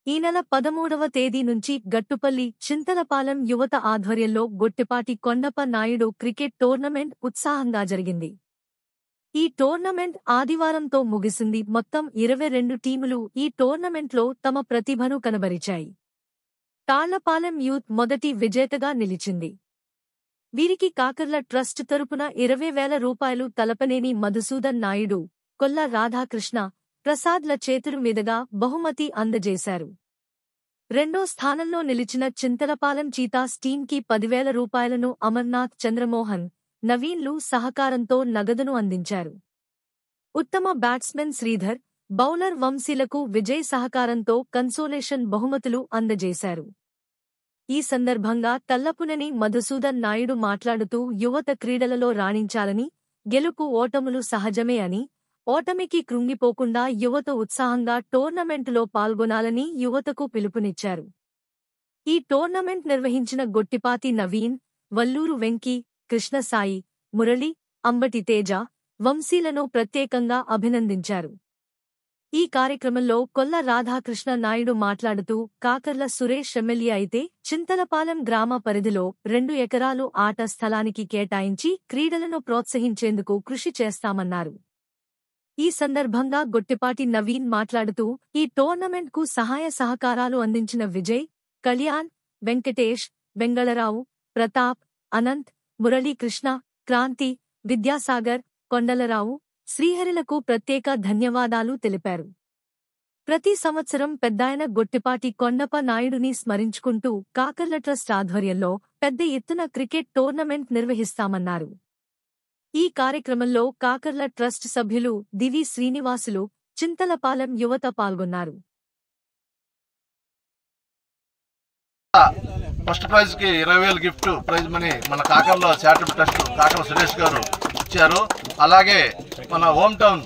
ఈ నెల 13వ తేదీ నుంచి గట్టుపల్లి చింతలపాలెం యువత ఆధ్వర్యంలో గొట్టిపాటి కొండప్ప నాయుడు క్రికెట్ టోర్నమెంట్ ఉత్సాహంగా జరిగింది. ఈ టోర్నమెంట్ ఆదివారంతో ముగిసింది. మొత్తం 22 టీములు ఈ టోర్నమెంట్లో తమ ప్రతిభను కనబరిచాయి. తాళ్లపాలెం యూత్ మొదటి విజేతగా నిలిచింది. వీరికి కాకర్ల ట్రస్ట్ తరపున 20,000 రూపాయలు తలపనేని మధుసూదన్ నాయుడు, కొల్ల రాధాకృష్ణ ప్రసాద్ల చేతుల మీదుగా బహుమతి అందజేశారు. రెండో స్థానంలో నిలిచిన చింతలపాలెం చీతాస్ టీంకి 10,000 రూపాయలను అమర్నాథ్, చంద్రమోహన్, నవీన్లు సహకారంతో నగదును అందించారు. ఉత్తమ బ్యాట్స్మెన్ శ్రీధర్, బౌలర్ వంశీలకు విజయ్ సహకారంతో కన్సోలేషన్ బహుమతులు అందజేశారు. ఈ సందర్భంగా తల్లపునేని మధుసూదన్ నాయుడు మాట్లాడుతూ యువత క్రీడలలో రాణించాలని, గెలుపు ఓటములు సహజమే అని, ఓటమికి కృంగిపోకుండా యువత ఉత్సాహంగా టోర్నమెంటులో పాల్గొనాలని యువతకు పిలుపునిచ్చారు. ఈ టోర్నమెంట్ నిర్వహించిన గొట్టిపాటి నవీన్, వల్లూరు వెంకీ, కృష్ణసాయి, మురళి, అంబటి తేజ, వంశీలను ప్రత్యేకంగా అభినందించారు. ఈ కార్యక్రమంలో కొల్ల రాధాకృష్ణ నాయుడు మాట్లాడుతూ కాకర్ల సురేష్ ఎమ్మెల్యే అయితే చింతలపాలెం గ్రామ పరిధిలో 2 ఎకరాలు ఆట స్థలానికి కేటాయించి క్రీడలను ప్రోత్సహించేందుకు కృషి చేస్తామన్నారు. ఈ సందర్భంగా గొట్టిపాటి నవీన్ మాట్లాడుతూ ఈ టోర్నమెంట్కు సహాయ సహకారాలు అందించిన విజయ్, కళ్యాణ్, వెంకటేష్, వెంగళరావు, ప్రతాప్, అనంత్, మురళీకృష్ణ, క్రాంతి, విద్యాసాగర్, కొండలరావు, శ్రీహరిలకు ప్రత్యేక ధన్యవాదాలు తెలిపారు. ప్రతి సంవత్సరం పెద్దాయన గొట్టిపాటి కొండప్ప నాయుడుని స్మరించుకుంటూ కాకర్ల ట్రస్ట్ ఆధ్వర్యంలో పెద్ద ఎత్తున క్రికెట్ టోర్నమెంట్ నిర్వహిస్తామన్నారు. ఈ కార్యక్రమంలో కాకర్ల ట్రస్ట్ సభ్యులు దివి శ్రీనివాసులు, చింతలపాలెం యువత పాల్గొన్నారు. ఫస్ట్ ప్రైజ్ కి 20,000 గిఫ్ట్ ప్రైజ్ మనీ మన కాకర్ల చారిటబుల్ ట్రస్ట్ కాకర్ల సురేష్ గారు ఇచ్చారు. అలాగే మన home town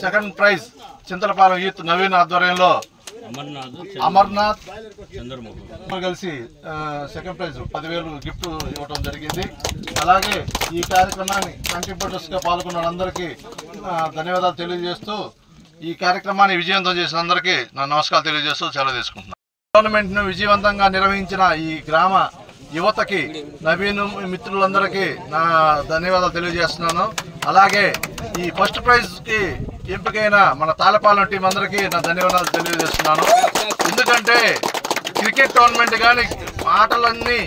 second prize Chintalapalem youth Naveen ఆధ్వర్యంలో అమర్నాథ్, చంద్రమోహన్ కలిసి సెకండ్ ప్రైజ్ 10,000 గిఫ్ట్ ఇవ్వడం జరిగింది. అలాగే ఈ కార్యక్రమాన్ని కంట్రిబ్యూటర్స్ గా పాల్గొన్న అందరికీ ధన్యవాదాలు తెలియజేస్తూ ఈ కార్యక్రమాన్ని విజయవంతం చేసిన అందరికీ నా నమస్కారాలు తెలియజేస్తూ సెలవు తీసుకుంటున్నాను. టోర్నమెంట్ ను విజయవంతంగా నిర్వహించిన ఈ గ్రామ యువతకి, నవీన్ మిత్రులందరికీ నా ధన్యవాదాలు తెలియజేస్తున్నాను. అలాగే ఈ ఫస్ట్ ప్రైజ్ కి ఎంపికైన మన తాళ్లపాలెం టీం అందరికీ నా ధన్యవాదాలు తెలియజేస్తున్నాను. ఎందుకంటే క్రికెట్ టోర్నమెంట్ కానీ ఆటలన్నీ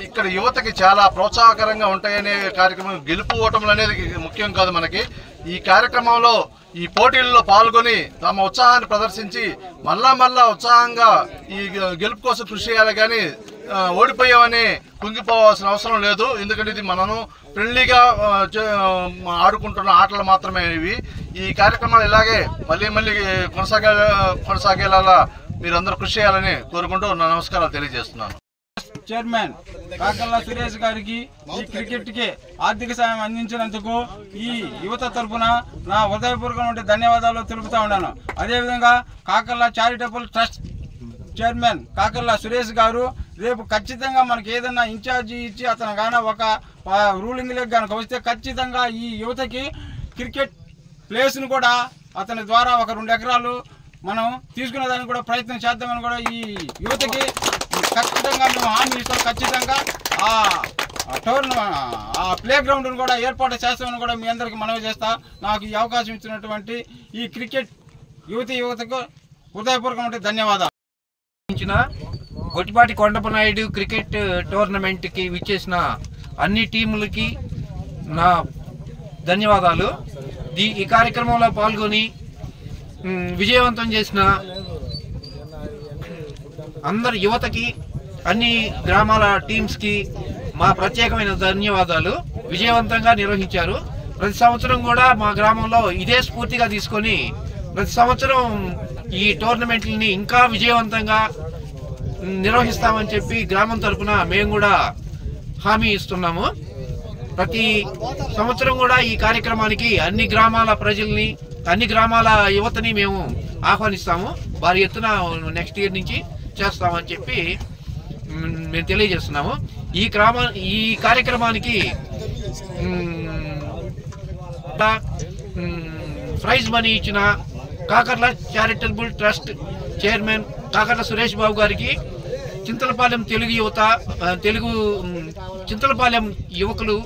ఇక్కడ యువతకి చాలా ప్రోత్సాహకరంగా ఉంటాయనే కార్యక్రమం. గెలుపు ఓటములు అనేది ముఖ్యం కాదు మనకి. ఈ కార్యక్రమంలో ఈ పోటీల్లో పాల్గొని తమ ఉత్సాహాన్ని ప్రదర్శించి మళ్ళా ఉత్సాహంగా ఈ గెలుపు కోసం కృషి చేయాలి. కానీ ఓడిపోయామని కుంగిపోవాల్సిన అవసరం లేదు. ఎందుకంటే ఇది మనము ఫ్రెండ్లీగా ఆడుకుంటున్న ఆటలు మాత్రమే ఇవి. ఈ కార్యక్రమాలు ఇలాగే మళ్ళీ కొనసాగేలా మీరందరూ కృషి చేయాలని కోరుకుంటూ నా నమస్కారాలు తెలియజేస్తున్నాను. చైర్మన్ కాకర్ల సురేష్ గారికి ఈ క్రికెట్ కి ఆర్థిక సాయం అందించినందుకు ఈ యువత తరఫున నా హృదయపూర్వకమైన ధన్యవాదాలు తెలుపుతా ఉన్నాను. అదేవిధంగా Kakarla charitable trust chairman Kakarla Suresh గారు రేపు ఖచ్చితంగా మనకి ఏదైనా ఇన్ఛార్జి ఇచ్చి అతను గాన ఒక రూలింగ్ లెగ్ కనుక వస్తే ఖచ్చితంగా ఈ యువతకి క్రికెట్ ప్లేస్ను కూడా అతని ద్వారా ఒక 2 ఎకరాలు మనం తీసుకునేదానికి కూడా ప్రయత్నం చేద్దామని కూడా ఈ యువతకి ఖచ్చితంగా మేము హామీ ఇస్తాం. ఖచ్చితంగా ఆ ప్లే గ్రౌండ్ను కూడా ఏర్పాటు చేస్తామని కూడా మీ అందరికీ మనవి చేస్తా. నాకు ఈ అవకాశం ఇచ్చినటువంటి ఈ క్రికెట్ యువతకు హృదయపూర్వకమైన ధన్యవాదాలు. గొట్టిపాటి కొండప్ప నాయుడు క్రికెట్ టోర్నమెంట్ కి విచ్చేసిన అన్ని టీములకి నా ధన్యవాదాలు. ఈ కార్యక్రమంలో పాల్గొని విజయవంతం చేసిన అందరి యువతకి, అన్ని గ్రామాల టీమ్స్ కి మా ప్రత్యేకమైన ధన్యవాదాలు. విజయవంతంగా నిర్వహించారు. ప్రతి సంవత్సరం కూడా మా గ్రామంలో ఇదే స్ఫూర్తిగా తీసుకొని ప్రతి సంవత్సరం ఈ టోర్నమెంట్లని ఇంకా విజయవంతంగా నిర్వహిస్తామని చెప్పి గ్రామం తరఫున మేము కూడా హామీ ఇస్తున్నాము. ప్రతి సంవత్సరం కూడా ఈ కార్యక్రమానికి అన్ని గ్రామాల ప్రజల్ని, అన్ని గ్రామాల యువతని మేము ఆహ్వానిస్తాము. భారీ ఎత్తున నెక్స్ట్ ఇయర్ నుంచి చేస్తామని చెప్పి మేము తెలియజేస్తున్నాము. ఈ కార్యక్రమానికి ప్రైజ్ మనీ ఇచ్చిన Kakarla charitable trust chairman Kakarla Suresh Babu గారికి, చింతలపాలెం తెలుగు యువత, చింతలపాలెం యువకులు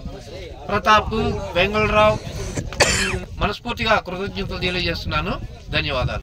ప్రతాప్, వెంగళరావు మనస్ఫూర్తిగా కృతజ్ఞతలు తెలియజేస్తున్నాను. ధన్యవాదాలు.